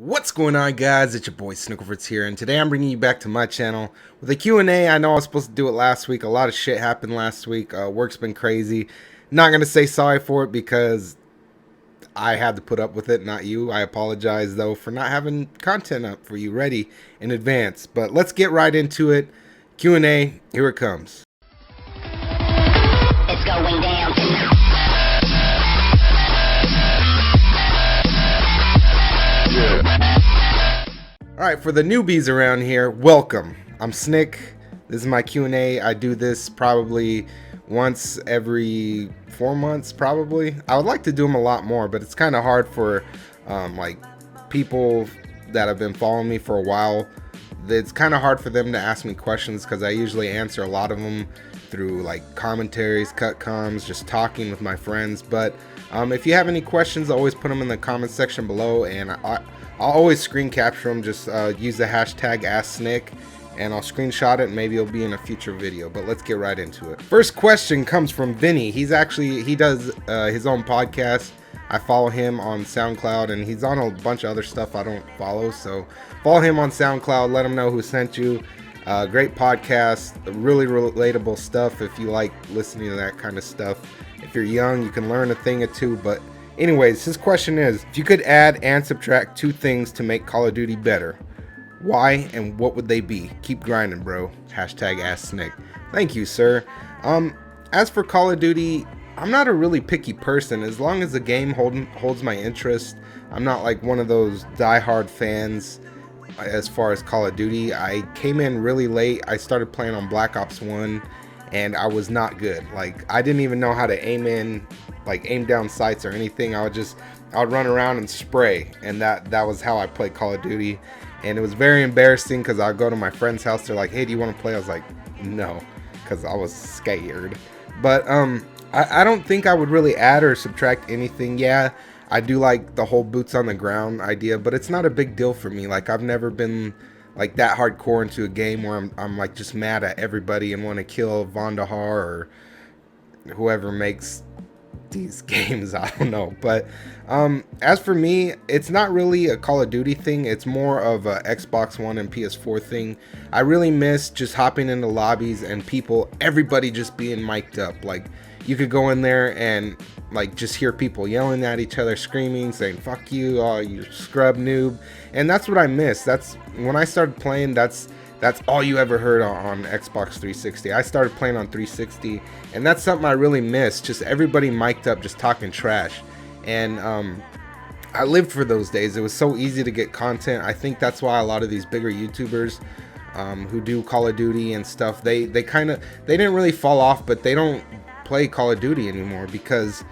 What's going on, guys? It's your boy Snick here, and today I'm bringing you back to my channel with a Q&A. I know I was supposed to do it last week. A lot of shit happened last week. Work's been crazy. Not gonna say sorry for it because I had to put up with it, not you. I apologize though for not having content up for you ready in advance. But let's get right into it. Q&A, here it comes. It's going down tonight. Alright, for the newbies around here, welcome. I'm Snick. This is my Q&A. I do this probably once every 4 months, probably. I would like to do them a lot more, but it's kind of hard for like people that have been following me for a while. It's kind of hard for them to ask me questions because I usually answer a lot of them through like commentaries, cut comms, just talking with my friends. But if you have any questions, always put them in the comment section below, and I'll always screen capture them. Just use the hashtag #AskSnick and I'll screenshot it, and maybe it'll be in a future video. But let's get right into it. First question comes from Vinny. He does his own podcast. I follow him on SoundCloud, and he's on a bunch of other stuff I don't follow. So follow him on SoundCloud. Let him know who sent you. Great podcast, really relatable stuff if you like listening to that kind of stuff. If you're young, you can learn a thing or two. But anyways, his question is, if you could add and subtract 2 things to make Call of Duty better, why and what would they be? Keep grinding, bro. Hashtag #AskSnick. Thank you, sir. As for Call of Duty, I'm not a really picky person. As long as the game holds my interest, I'm not like one of those diehard fans. As far as Call of Duty, I came in really late. I started playing on Black Ops 1, and I was not good. Like, I didn't even know how to aim down sights or anything. I would run around and spray, and that was how I played Call of Duty. And it was very embarrassing because I'd go to my friend's house. They're like, "Hey, do you want to play?" I was like, "No," because I was scared. But I don't think I would really add or subtract anything. Yeah, I do like the whole boots on the ground idea, but it's not a big deal for me. Like, I've never been like that hardcore into a game where I'm like just mad at everybody and want to kill Vandahar or whoever makes these games. I don't know. But as for me, it's not really a Call of Duty thing. It's more of a Xbox One and PS4 thing. I really miss just hopping into lobbies and everybody just being mic'd up. Like, you could go in there and like just hear people yelling at each other, screaming, saying "fuck you, oh you scrub noob," and that's what I miss. That's when I started playing. That's all you ever heard on Xbox 360. I started playing on 360, and that's something I really miss. Just everybody mic'd up, just talking trash. And I lived for those days. It was so easy to get content. I think that's why a lot of these bigger YouTubers who do Call of Duty and stuff, they didn't really fall off, but they don't play Call of Duty anymore because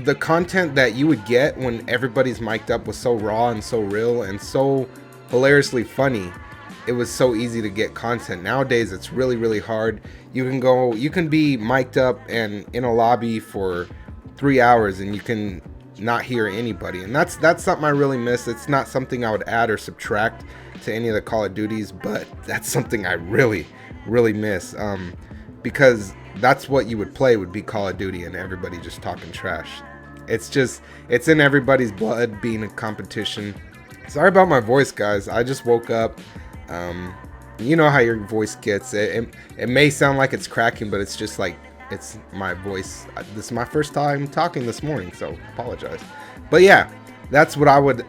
the content that you would get when everybody's mic'd up was so raw and so real and so hilariously funny. It was so easy to get content. Nowadays it's really hard. You can be mic'd up and in a lobby for 3 hours and you can not hear anybody, and that's something I really miss. It's not something I would add or subtract to any of the Call of Duties, but that's something I really miss, because that's what you would play, would be Call of Duty, and everybody just talking trash. It's in everybody's blood, being a competition. Sorry about my voice, guys. I just woke up. You know how your voice gets. It may sound like it's cracking, but it's just like, it's my voice. This is my first time talking this morning, so apologize. But yeah, that's what I would,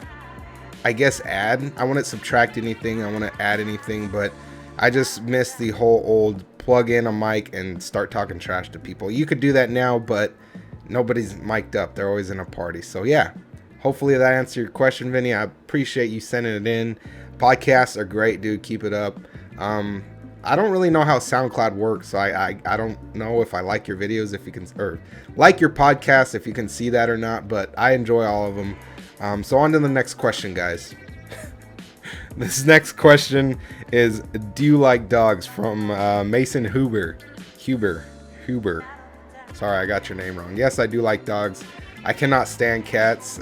I guess, add. I wouldn't subtract anything. I wouldn't add anything, but I just miss the whole old plug in a mic and start talking trash to people. You could do that now, but nobody's mic'd up. They're always in a party. So yeah, hopefully that answered your question, Vinny. I appreciate you sending it in. Podcasts are great, dude. Keep it up. I don't really know how SoundCloud works, so I don't know if I like your videos, if you can, or like your podcast, if you can see that or not, but I enjoy all of them. So on to the next question, guys. This next question is, do you like dogs? From Mason Huber. Sorry, I got your name wrong. Yes, I do like dogs. I cannot stand cats.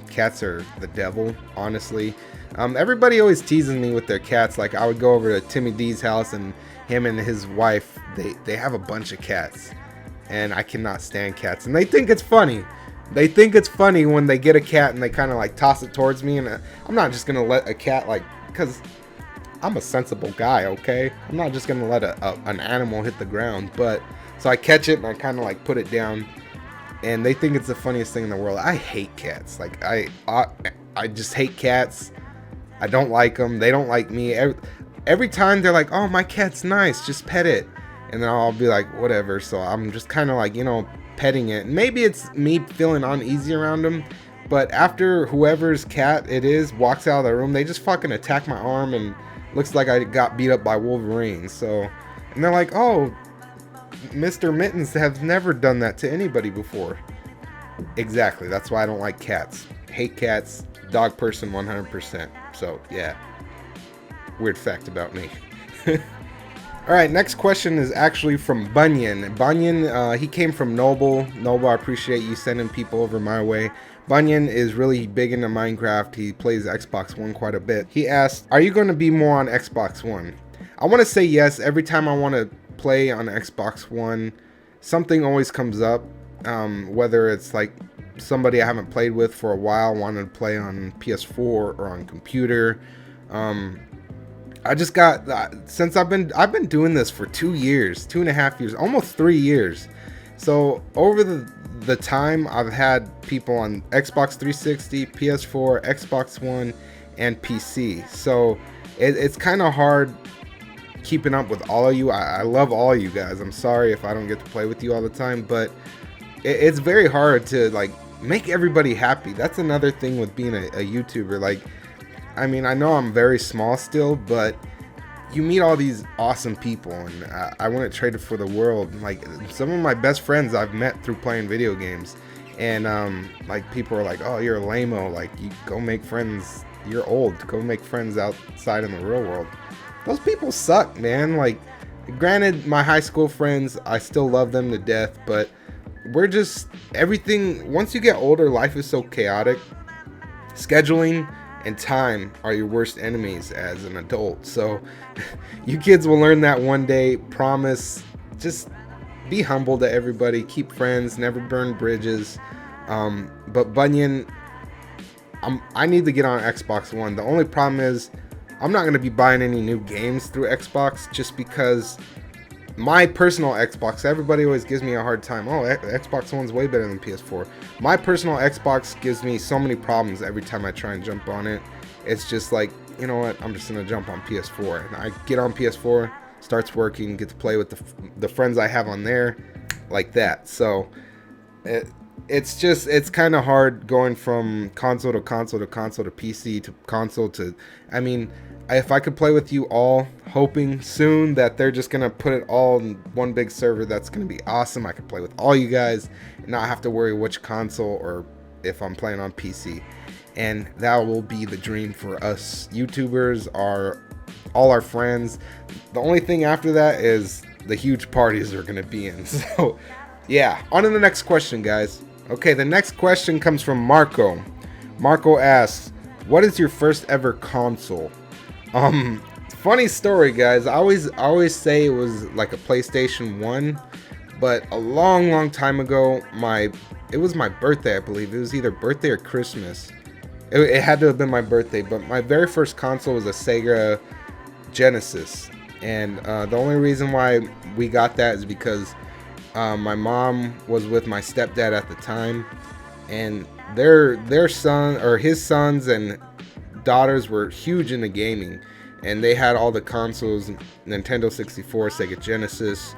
Cats are the devil, honestly. Everybody always teases me with their cats. Like, I would go over to Timmy D's house, and him and his wife, they have a bunch of cats, and I cannot stand cats, and they think it's funny. They think it's funny when they get a cat and they kind of like toss it towards me, and I'm not just gonna let a cat like, because I'm a sensible guy, okay? I'm not just gonna let an animal hit the ground. But so I catch it and I kind of like put it down, and they think it's the funniest thing in the world. I hate cats. Like I just hate cats. I don't like them. They don't like me. Every time they're like, "Oh, my cat's nice. Just pet it," and then I'll be like, "Whatever." So I'm just kind of like, petting it. Maybe it's me feeling uneasy around them, but after whoever's cat it is walks out of the room, they just fucking attack my arm and looks like I got beat up by Wolverine. So, and they're like, "Oh, Mr. Mittens have never done that to anybody before." Exactly. That's why I don't like cats. Hate cats. Dog person 100%. So, yeah. Weird fact about me. Alright, next question is actually from Bunyan. Bunyan, he came from Noble. Noble, I appreciate you sending people over my way. Bunyan is really big into Minecraft. He plays Xbox One quite a bit. He asked, are you going to be more on Xbox One? I want to say yes. Every time I want to play on Xbox One, something always comes up. Whether it's like somebody I haven't played with for a while wanted to play on PS4 or on computer. I just got, since I've been doing this for 2 years, 2.5 years, almost 3 years. So over the time, I've had people on Xbox 360, PS4, Xbox One, and PC. So it's kind of hard keeping up with all of you. I love all of you guys. I'm sorry if I don't get to play with you all the time, but it's very hard to like make everybody happy. That's another thing with being a YouTuber. Like, I mean, I know I'm very small still, but you meet all these awesome people, and I wouldn't trade it for the world. Like, some of my best friends I've met through playing video games, and like, people are like, "Oh, you're a lame-o, like, you go make friends, you're old, go make friends outside in the real world." Those people suck, man. Like, granted, my high school friends, I still love them to death, but we're just, everything, once you get older, life is so chaotic. Scheduling and time are your worst enemies as an adult. So you kids will learn that one day. Promise. Just be humble to everybody. Keep friends. Never burn bridges. But Bunyan, I need to get on Xbox One. The only problem is I'm not going to be buying any new games through Xbox, just because my personal Xbox, everybody always gives me a hard time. Oh, Xbox One's way better than PS4. My personal Xbox gives me so many problems every time I try and jump on it. It's just like, you know what, I'm just going to jump on PS4. And I get on PS4, starts working, get to play with the friends I have on there, like that. So it's kind of hard going from console to console to console to PC to console to, I mean, if I could play with you all, hoping soon that they're just going to put it all in one big server, that's going to be awesome. I could play with all you guys and not have to worry which console or if I'm playing on PC. And that will be the dream for us YouTubers, all our friends. The only thing after that is the huge parties we're going to be in. So, yeah, on to the next question, guys. Okay, the next question comes from Marco. Marco asks, what is your first ever console? Funny story, guys. I always say it was like a PlayStation 1, but a long time ago, it was my birthday, I believe. It was either birthday or Christmas. It had to have been my birthday, but my very first console was a Sega Genesis. And the only reason why we got that is because my mom was with my stepdad at the time, and their son, or his sons and daughters, were huge into gaming, and they had all the consoles: Nintendo 64, Sega Genesis.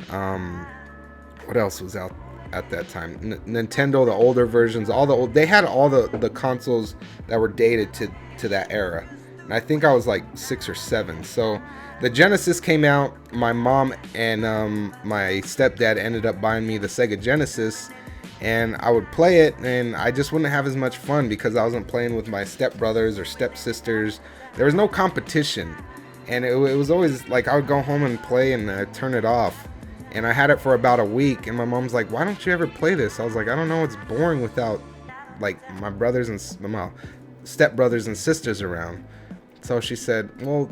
What else was out at that time? Nintendo, the older versions, they had all the consoles that were dated to that era. And I think I was like 6 or 7. So the Genesis came out. My mom and my stepdad ended up buying me the Sega Genesis, and I would play it, and I just wouldn't have as much fun because I wasn't playing with my stepbrothers or stepsisters. There was no competition, and it was always like I would go home and play and I'd turn it off. And I had it for about a week, and my mom's like, why don't you ever play this? I was like, I don't know, it's boring without like my brothers and my stepbrothers and sisters around. So she said, well,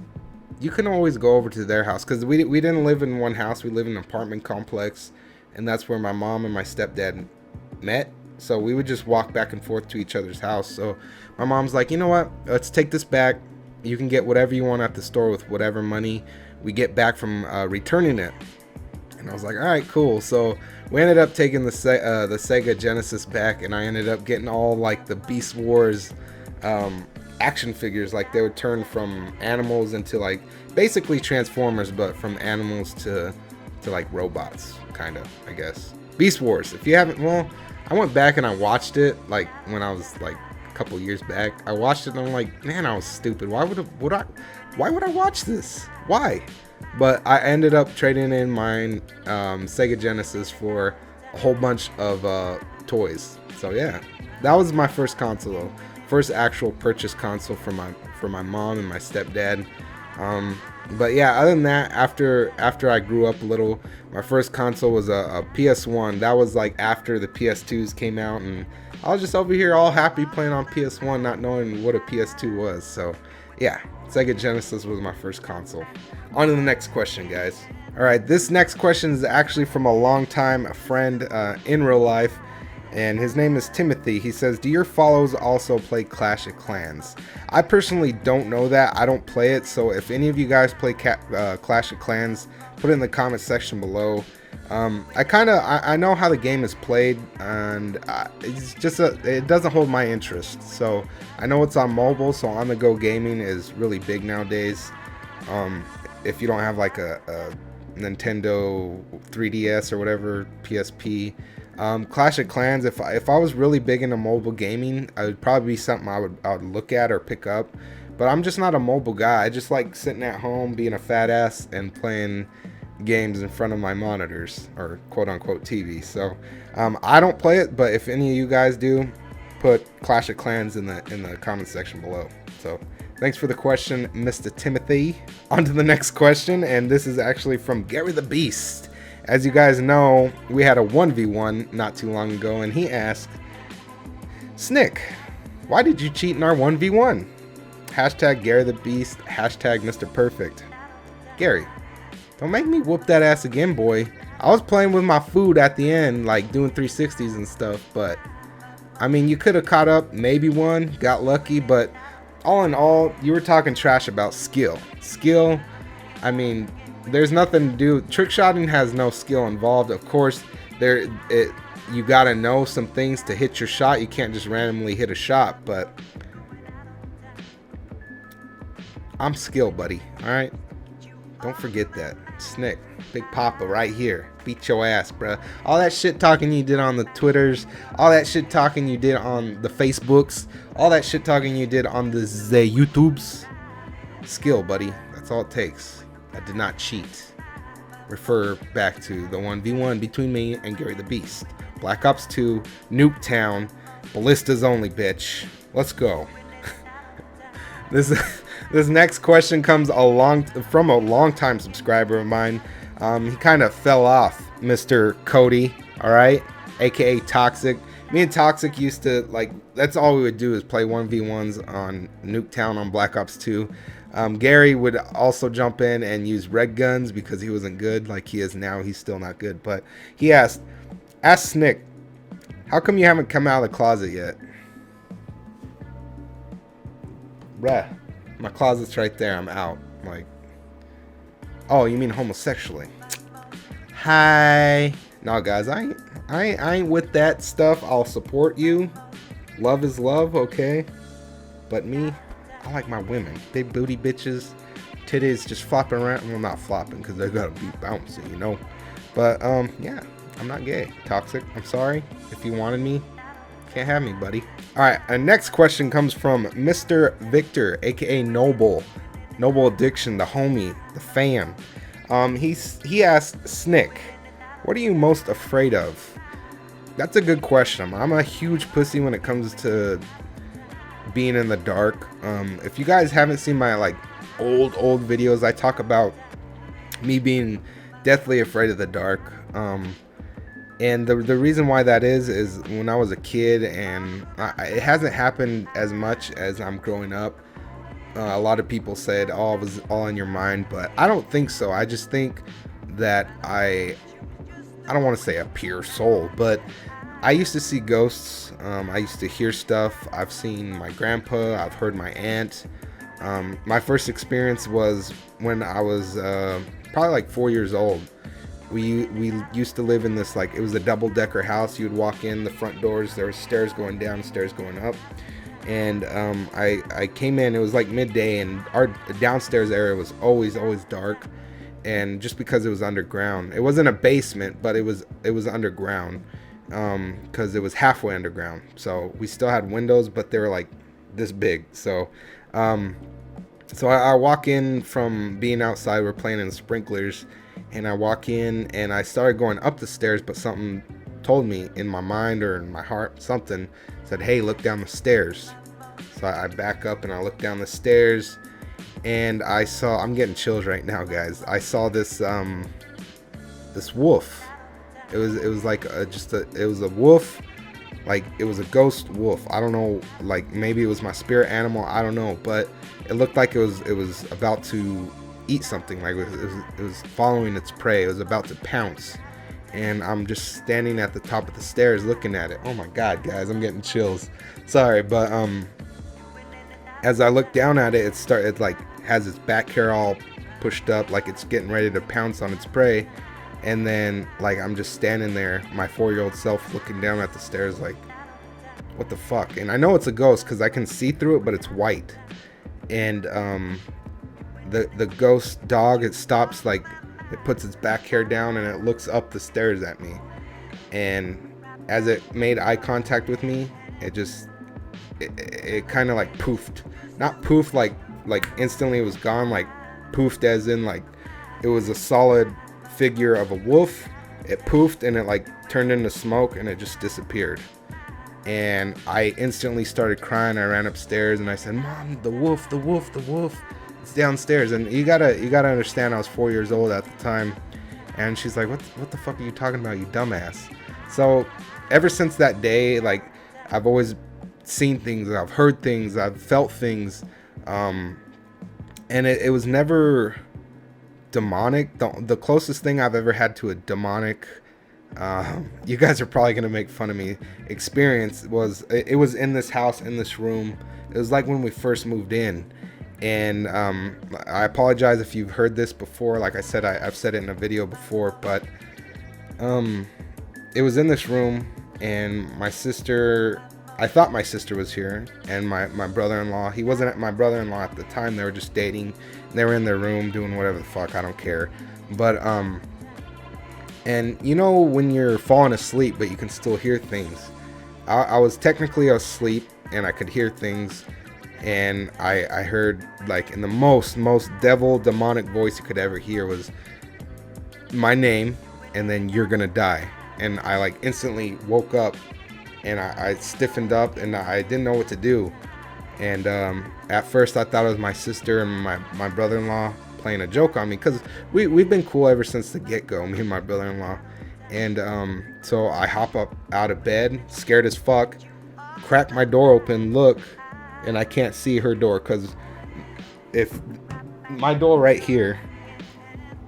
you can always go over to their house, because we didn't live in one house, we lived in an apartment complex, and that's where my mom and my stepdad met. So we would just walk back and forth to each other's house. So my mom's like, you know what? Let's take this back. You can get whatever you want at the store with whatever money we get back from returning it. And I was like, all right, cool. So we ended up taking the Sega Genesis back, and I ended up getting all like the Beast Wars action figures. Like they would turn from animals into like basically Transformers, but from animals to like robots, kind of, I guess. Beast Wars. If you haven't, well, I went back and I watched it like when I was like a couple years back. I watched it and I'm like, man, I was stupid. Why would I watch this? Why? But I ended up trading in my Sega Genesis for a whole bunch of toys. So yeah, that was my first console though. First actual purchase console for my mom and my stepdad. But yeah, other than that, after I grew up a little, my first console was a PS1. That was like after the PS2s came out, and I was just over here all happy playing on PS1, not knowing what a PS2 was. So yeah, Sega Genesis was my first console. On to the next question, guys. All right, this next question is actually from a longtime friend in real life, and his name is Timothy. He says, do your follows also play Clash of Clans? I personally don't know that. I don't play it, so if any of you guys play Clash of Clans, put it in the comment section below. I know how the game is played, and it's just it doesn't hold my interest. So I know it's on mobile, so on the go gaming is really big nowadays. If you don't have like a Nintendo 3DS or whatever, PSP, Clash of Clans, if I was really big into mobile gaming, it would probably be something I would look at or pick up. But I'm just not a mobile guy. I just like sitting at home being a fat ass and playing games in front of my monitors, or quote unquote TV. So I don't play it, but if any of you guys do, put Clash of Clans in the comment section below. So thanks for the question, Mr. Timothy. On to the next question, and this is actually from Gary the Beast. As you guys know, we had a 1v1 not too long ago, and he asked, Snick, why did you cheat in our 1v1? Hashtag Gary the Beast, hashtag Mr. Perfect. Gary, don't make me whoop that ass again, boy. I was playing with my food at the end, like doing 360s and stuff, but I mean, you could have caught up, maybe won, got lucky, but all in all, you were talking trash about skill. Skill, I mean, there's nothing to do. Trick shotting has no skill involved. Of course, you gotta know some things to hit your shot. You can't just randomly hit a shot, but I'm skilled, buddy. All right, don't forget that. Snick, Big Papa, right here. Beat your ass, bruh. All that shit talking you did on the Twitters, all that shit talking you did on the Facebooks, all that shit talking you did on the YouTubes. Skill, buddy. That's all it takes. I did not cheat. Refer back to the 1v1 between me and Gary the Beast. Black Ops 2, Nuketown, Ballistas only, bitch. Let's go. This next question comes from a longtime subscriber of mine. He kind of fell off, Mr. CoD, all right, aka Toxic. Me and Toxic used to, like, that's all we would do is play 1v1s on Nuketown on Black Ops 2. Gary would also jump in and use red guns because he wasn't good like he is now. He's still not good, but he asked Snick, how come you haven't come out of the closet yet? Bruh, my closet's right there. I'm out. Like, oh, you mean homosexually? Hi. No, guys, I ain't with that stuff. I'll support you. Love is love, okay? But me, I like my women. Big booty bitches. Titties just flopping around. Well, not flopping because they gotta be bouncy, you know? But, yeah, I'm not gay. Toxic, I'm sorry. If you wanted me, can't have me, buddy. All right, our next question comes from Mr. Victor, aka Noble Addiction, the homie, the fam. He asked, Snick, what are you most afraid of? That's a good question. I'm a huge pussy when it comes to being in the dark. If you guys haven't seen my like old videos, I talk about me being deathly afraid of the dark. And the reason why that is when I was a kid, and it hasn't happened as much as I'm growing up. A lot of people said, oh, it was all in your mind, but I don't think so. I just think that I don't want to say a pure soul, but I used to see ghosts. I used to hear stuff. I've seen my grandpa. I've heard my aunt. My first experience was when I was probably like 4 years old. We used to live in this, like, it was a double-decker house. You'd walk in the front doors. There were stairs going down, stairs going up. And I came in. It was like midday, and our downstairs area was always dark. And just because it was underground, it wasn't a basement, but it was underground, because it was halfway underground. So we still had windows, but they were like this big. So I walk in from being outside. We're playing in the sprinklers, and I walk in and I started going up the stairs, but something told me in my mind or in my heart, something said, hey, look down the stairs. So I back up and I look down the stairs, and I saw, I'm getting chills right now, guys. I saw this this wolf. It was like it was a wolf, like it was a ghost wolf. I don't know, like maybe it was my spirit animal, I don't know, but it looked like it was about to eat something. Like it was following its prey. It was about to pounce. And I'm just standing at the top of the stairs looking at it. Oh my god, guys, I'm getting chills. Sorry, but as I look down at it, it like has its back hair all pushed up, like it's getting ready to pounce on its prey. And then like I'm just standing there, my 4-year-old self, looking down at the stairs like, what the fuck? And I know it's a ghost because I can see through it, but it's white. And the ghost dog, it stops, like it puts its back hair down and it looks up the stairs at me. And as it made eye contact with me, it kind of like poofed. Not poofed like instantly it was gone, like poofed as in like it was a solid figure of a wolf. It poofed and it like turned into smoke and it just disappeared. And I instantly started crying. I ran upstairs and I said, Mom, the wolf, the wolf, the wolf. It's downstairs. And you gotta understand, I was 4 years old at the time. And she's like, what the fuck are you talking about, you dumbass? So ever since that day, like I've always seen things, I've heard things, I've felt things. And it was never demonic. The closest thing I've ever had to a demonic, you guys are probably gonna make fun of me, experience was, it was in this house, in this room. It was like when we first moved in. And I apologize if you've heard this before. Like I said, I've said it in a video before, but it was in this room, and my sister, I thought my sister was here, and my brother-in-law, he wasn't at my brother-in-law at the time. They were just dating. They were in their room doing whatever the fuck, I don't care. But and you know when you're falling asleep but you can still hear things, I was technically asleep and I could hear things. And I heard, like, in the most demonic voice you could ever hear was my name and then you're gonna die. And I like instantly woke up and I stiffened up and I didn't know what to do. And at first I thought it was my sister and my brother-in-law playing a joke on me, because we've been cool ever since the get-go, me and my brother-in-law. And so I hop up out of bed, scared as fuck, crack my door open, look, and I can't see her door, because if my door right here,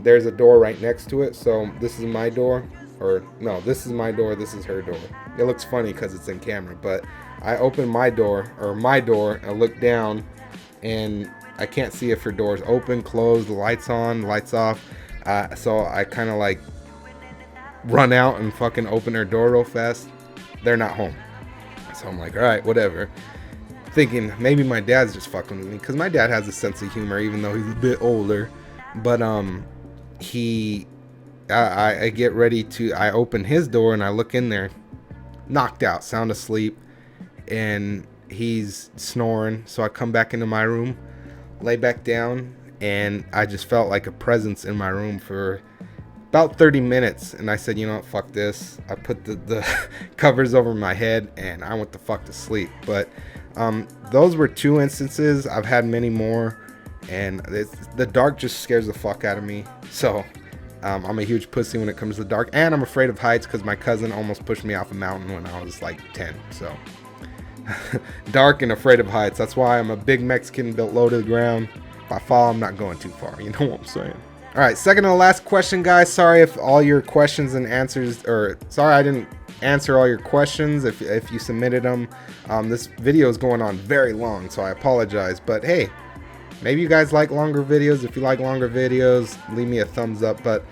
there's a door right next to it. So this is my door, or no, this is my door, this is her door. It looks funny because it's in camera, but I open my door, and look down, and I can't see if her door's open, closed, the lights on, lights off. So I kind of like run out and fucking open her door real fast. They're not home. So I'm like, all right, whatever. Thinking maybe my dad's just fucking with me, because my dad has a sense of humor, even though he's a bit older. But I get ready to, I open his door and I look in there, knocked out, sound asleep, and he's snoring. So I come back into my room, lay back down, and I just felt like a presence in my room for about 30 minutes. And I said, you know what, fuck this. I put the covers over my head and I went the fuck to sleep. But those were 2 instances. I've had many more, and the dark just scares the fuck out of me. So I'm a huge pussy when it comes to the dark, and I'm afraid of heights because my cousin almost pushed me off a mountain when I was like 10. So dark and afraid of heights. That's why I'm a big Mexican built low to the ground. If I fall, I'm not going too far. You know what I'm saying? All right, second to the last question, guys. Sorry if all your questions and answers, or sorry I didn't answer all your questions if you submitted them. This video is going on very long, so I apologize. But hey, maybe you guys like longer videos. If you like longer videos, leave me a thumbs up. But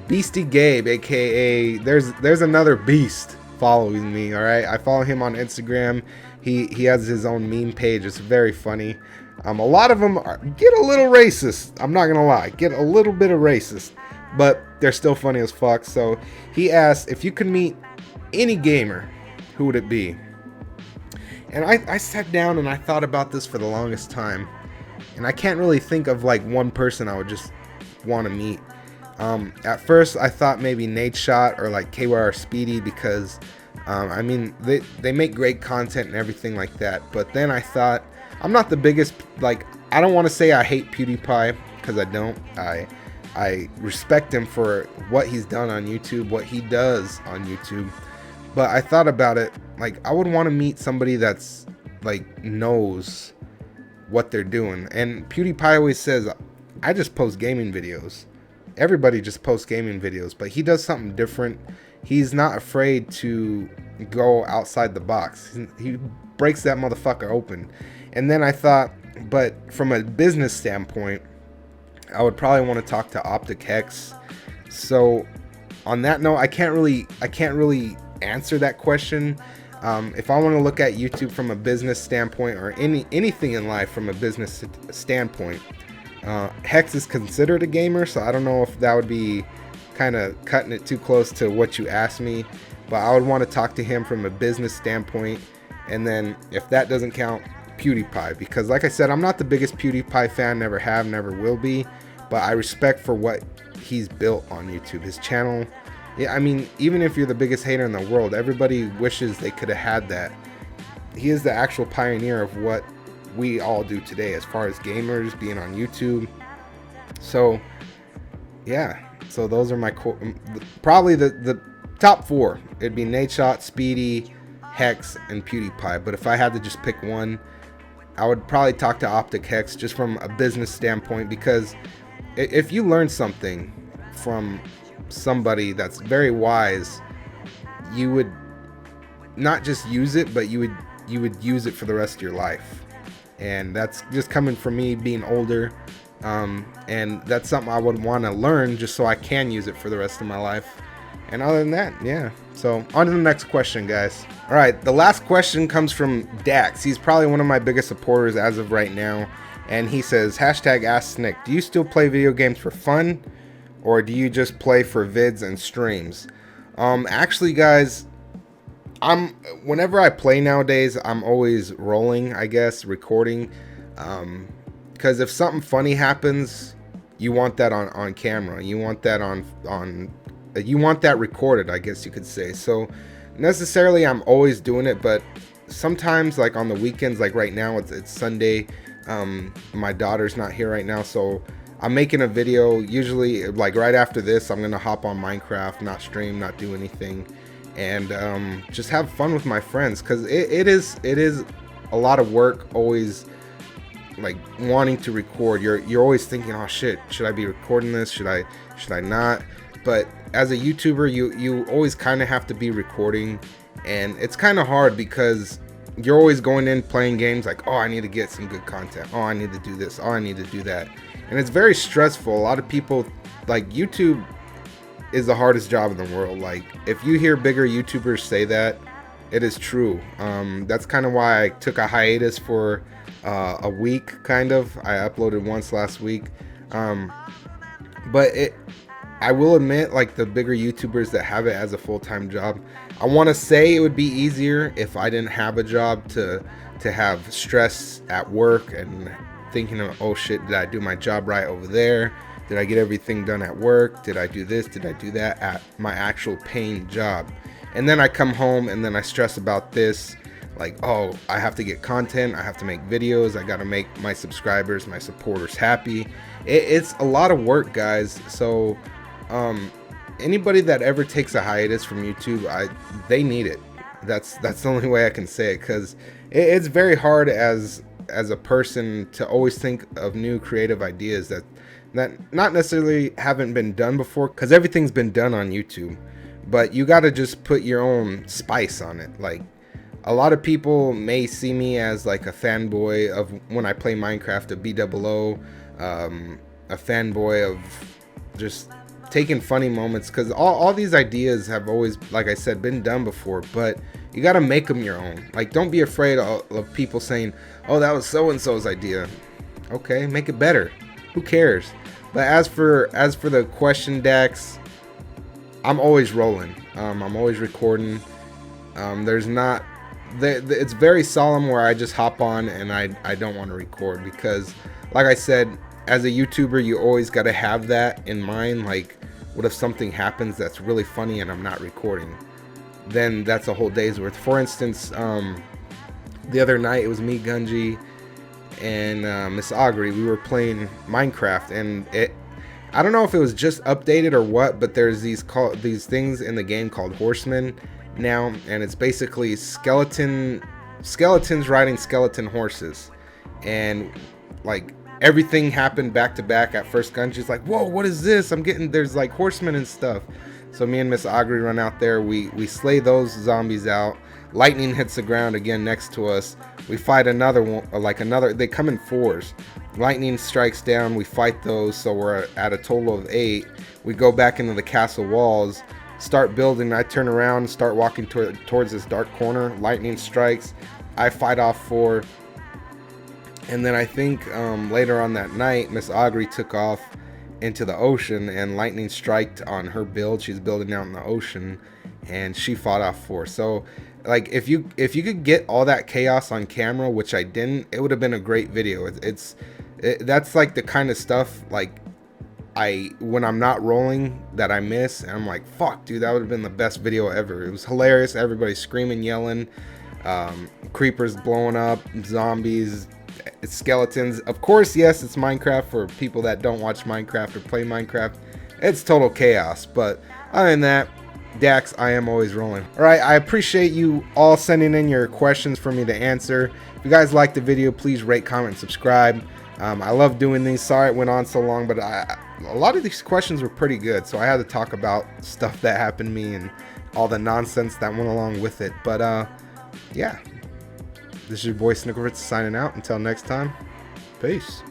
Beastie Gabe, aka there's another beast following me. All right, I follow him on Instagram. He has his own meme page. It's very funny. A lot of them get a little racist. I'm not gonna lie, get a little bit of racist, but they're still funny as fuck. So he asked if you could meet any gamer, who would it be? And I sat down and I thought about this for the longest time, and I can't really think of like one person I would just want to meet. At first I thought maybe Nadeshot or like KYR Speedy, because I mean they make great content and everything like that. But then I thought, I'm not the biggest, like, I don't want to say I hate PewDiePie, because I don't. I respect him for what he's done on YouTube, what he does on YouTube. But I thought about it, like, I would want to meet somebody that's like knows what they're doing. And PewDiePie always says, I just post gaming videos. Everybody just posts gaming videos, but he does something different. He's not afraid to go outside the box. He breaks that motherfucker open. And then I thought, but from a business standpoint, I would probably want to talk to OpTic H3CZ. So on that note, I can't really answer that question. If I want to look at YouTube from a business standpoint, or anything in life from a business standpoint, Hex is considered a gamer, so I don't know if that would be kind of cutting it too close to what you asked me, but I would want to talk to him from a business standpoint. And then if that doesn't count, PewDiePie, because like I said, I'm not the biggest PewDiePie fan, never have, never will be, but I respect for what he's built on YouTube, his channel. Yeah, I mean, even if you're the biggest hater in the world, everybody wishes they could have had that. He is the actual pioneer of what we all do today as far as gamers being on YouTube. So yeah, so those are my probably the top four. It'd be Nadeshot, Speedy, Hex, and PewDiePie. But if I had to just pick one, I would probably talk to OpTic H3CZ, just from a business standpoint, because if you learn something from somebody that's very wise, you would not just use it, but you would use it for the rest of your life. And that's just coming from me being older, and that's something I would want to learn just so I can use it for the rest of my life. And other than that, yeah. So on to the next question, guys. All right, the last question comes from Dax. He's probably one of my biggest supporters as of right now. And he says, hashtag Ask Snick, do you still play video games for fun, or do you just play for vids and streams? Actually, guys, whenever I play nowadays, I'm always rolling, I guess, recording. Because if something funny happens, you want that on camera. You want that you want that recorded, I guess you could say. So necessarily I'm always doing it, but sometimes, like on the weekends, like right now it's Sunday, my daughter's not here right now, so I'm making a video. Usually like right after this, I'm gonna hop on Minecraft, not stream, not do anything, and just have fun with my friends, because it is a lot of work, always like wanting to record. You're always thinking, oh shit, should I be recording this, should I not? But as a YouTuber, you always kind of have to be recording, and it's kind of hard because you're always going in playing games like, oh, I need to get some good content, oh, I need to do this, oh, I need to do that, and it's very stressful. A lot of people, like, YouTube is the hardest job in the world. Like, if you hear bigger YouTubers say that, it is true. That's kind of why I took a hiatus for a week, kind of. I uploaded once last week, but I will admit, like, the bigger YouTubers that have it as a full-time job, I want to say it would be easier if I didn't have a job to have stress at work and thinking of, oh shit, did I do my job right over there? Did I get everything done at work? Did I do this? Did I do that at my actual paying job? And then I come home and then I stress about this, like, oh, I have to get content, I have to make videos, I gotta make my subscribers, my supporters happy. It's a lot of work, guys. So anybody that ever takes a hiatus from YouTube, they need it. That's the only way I can say it, because it's very hard as a person to always think of new creative ideas that not necessarily haven't been done before, because everything's been done on YouTube. but you got to just put your own spice on it. Like, a lot of people may see me as like a fanboy of when I play Minecraft, a BOO, a fanboy of just taking funny moments, because all these ideas have always, like I said, been done before, but you got to make them your own. Like, don't be afraid of people saying, oh, that was so and so's idea. Okay, make it better. Who cares? But as for the question decks, I'm always rolling. I'm always recording. There's not, it's very solemn where I just hop on and I don't want to record, because like I said, as a YouTuber, you always got to have that in mind. Like, what if something happens that's really funny and I'm not recording? Then that's a whole day's worth. For instance, the other night it was me, Gunji, and Miss Augury. We were playing Minecraft, and I don't know if it was just updated or what, but there's these things in the game called horsemen now, and it's basically skeletons riding skeleton horses, and like everything happened back to back. At first, Gunji's like, whoa, what is this? There's like horsemen and stuff. So me and Miss Augury run out there, we slay those zombies out. Lightning hits the ground again next to us. We fight another one, they come in fours. Lightning strikes down, we fight those, so we're at a total of 8. We go back into the castle walls, start building. I turn around and start walking towards this dark corner. Lightning strikes, I fight off 4. And then I think later on that night, Miss Augury took off into the ocean, and lightning striked on her build. She's building out in the ocean, and she fought off 4. So like, if you could get all that chaos on camera, which I didn't, it would have been a great video. That's like the kind of stuff, like, when I'm not rolling, that I miss, and I'm like, fuck, dude, that would have been the best video ever. It was hilarious. Everybody screaming, yelling, creepers blowing up, zombies, skeletons. Of course, yes, it's Minecraft. For people that don't watch Minecraft or play Minecraft, it's total chaos. But other than that, Dax, I am always rolling. Alright, I appreciate you all sending in your questions for me to answer. If you guys liked the video, please rate, comment, and subscribe. I love doing these. Sorry it went on so long, but a lot of these questions were pretty good, so I had to talk about stuff that happened to me and all the nonsense that went along with it. But yeah, this is your boy Snick signing out. Until next time, peace.